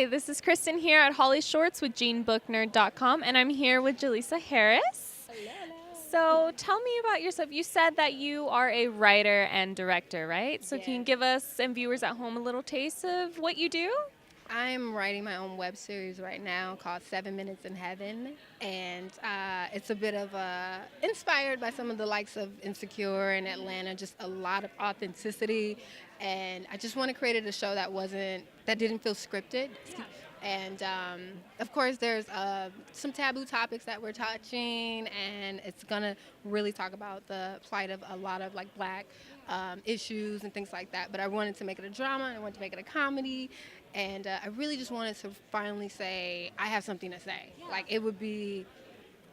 Hi, this is Kristin here at HollyShorts with JeanBookNerd.com, and I'm here with JALYSA Harris. Hello. So tell me about yourself. You said that you are a writer and director, right? So can you give us and viewers at home a little taste of what you do? I'm writing my own web series right now called 7 Minutes in Heaven, and it's a bit of inspired by some of the likes of Insecure and Atlanta, just a lot of authenticity, and I just want to create a show that didn't feel scripted. Yeah. And of course, there's some taboo topics that we're touching, and it's gonna really talk about the plight of a lot of like Black issues and things like that. But I wanted to make it a drama, and I wanted to make it a comedy, and I really just wanted to finally say I have something to say. Yeah. Like, it would be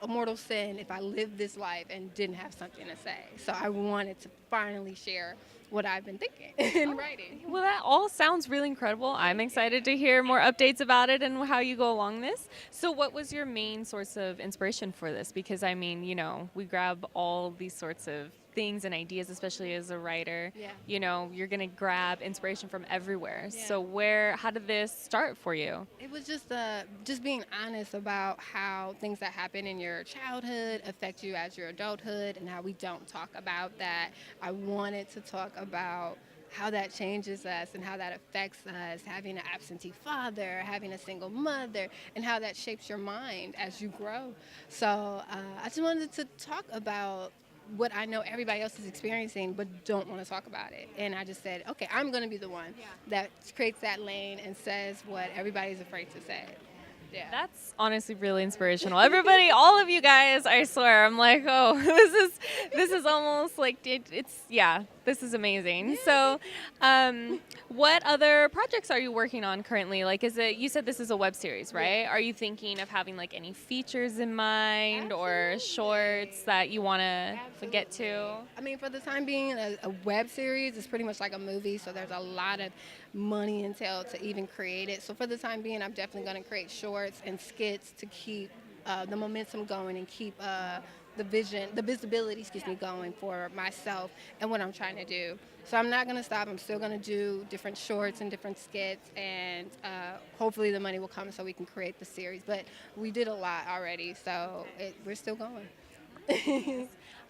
a mortal sin if I lived this life and didn't have something to say. So I wanted to finally share what I've been thinking and writing. Well, that all sounds really incredible. I'm excited to hear more updates about it and how you go along this. So what was your main source of inspiration for this? Because, I mean, you know, we grab all these sorts of things and ideas, especially as a writer. Yeah. You know, you're going to grab inspiration from everywhere. Yeah. So how did this start for you? It was just being honest about how things that happen in your childhood affect you as your adulthood, and how we don't talk about that. I wanted to talk about how that changes us and how that affects us, having an absentee father, having a single mother, and how that shapes your mind as you grow. So I just wanted to talk about what I know everybody else is experiencing but don't want to talk about it. And I just said, okay, I'm going to be the one that creates that lane and says what everybody's afraid to say. Yeah. That's honestly really inspirational. Everybody, all of you guys, I swear, I'm like, oh, this is almost like this is amazing. So, what other projects are you working on currently? Like, you said this is a web series, right? Yeah. Are you thinking of having like any features in mind or Absolutely. shorts that you want to get to? I mean, for the time being, a web series is pretty much like a movie, so there's a lot of money entailed to even create it. So for the time being, I'm definitely going to create shorts and skits to keep the momentum going and keep the visibility, going for myself and what I'm trying to do. So I'm not going to stop. I'm still going to do different shorts and different skits, and hopefully the money will come so we can create the series. But we did a lot already, so we're still going.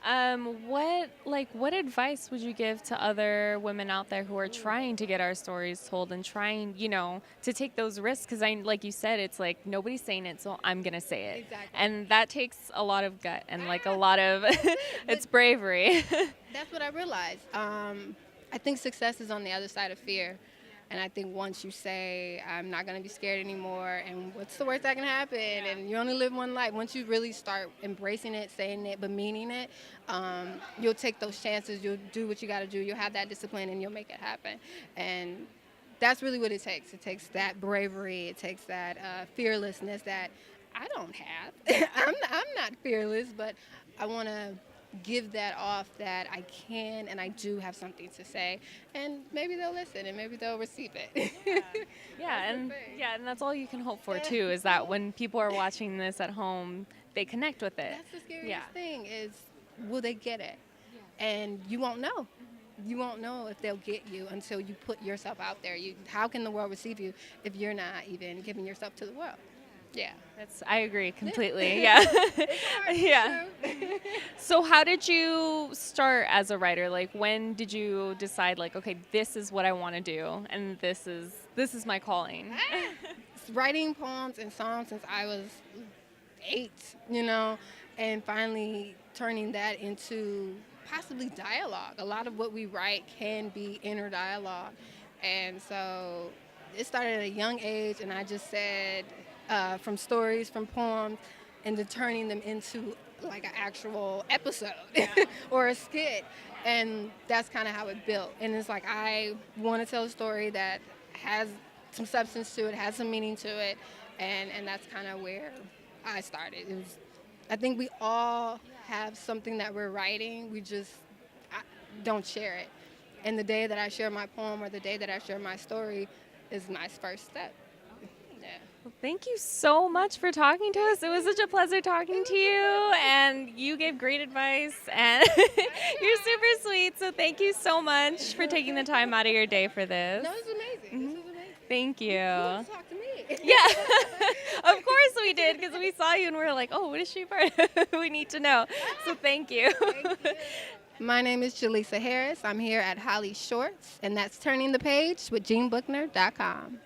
What advice would you give to other women out there who are trying to get our stories told and trying, you know, to take those risks? Because like you said, it's like nobody's saying it, so I'm gonna say it, Exactly. and that takes a lot of gut and like a lot of it's bravery. That's what I realized. I think success is on the other side of fear. And I think once you say, I'm not going to be scared anymore, and what's the worst that can happen, and you only live one life, once you really start embracing it, saying it, but meaning it, you'll take those chances, you'll do what you got to do, you'll have that discipline, and you'll make it happen. And that's really what it takes. It takes that bravery, it takes that fearlessness that I don't have. I'm not fearless, but I want to give that off that I can and I do have something to say, and maybe they'll listen and maybe they'll receive it. and that's all you can hope for too, is that when people are watching this at home, they connect with it. That's the scariest thing is, will they get it? And you won't know. You won't know if they'll get you until you put yourself out there. How can the world receive you if you're not even giving yourself to the world? Yeah. I agree completely. Yeah. It's hard, Yeah. you know? So how did you start as a writer? Like, when did you decide, like, okay, this is what I want to do, and this is my calling? Writing poems and songs since I was 8, you know, and finally turning that into possibly dialogue. A lot of what we write can be inner dialogue. And so it started at a young age, and I just said, from stories, from poems, into turning them into like an actual episode or a skit. And that's kind of how it built. And it's like, I want to tell a story that has some substance to it, has some meaning to it, and that's kind of where I started. I think we all have something that we're writing, we just don't share it. And the day that I share my poem or the day that I share my story is my first step. Yeah. Well, thank you so much for talking to us. It was such a pleasure talking to you, and you gave great advice, and you're super sweet. So thank you so much for taking the time out of your day for this. No, it's amazing. This is amazing. Thank you. You want to talk to me. Yeah, of course we did, because we saw you and we were like, oh, what is she part of? We need to know. So thank you. Thank you. My name is JALYSA Harris. I'm here at HollyShorts, and that's Turning the Page with JeanBookNerd.com.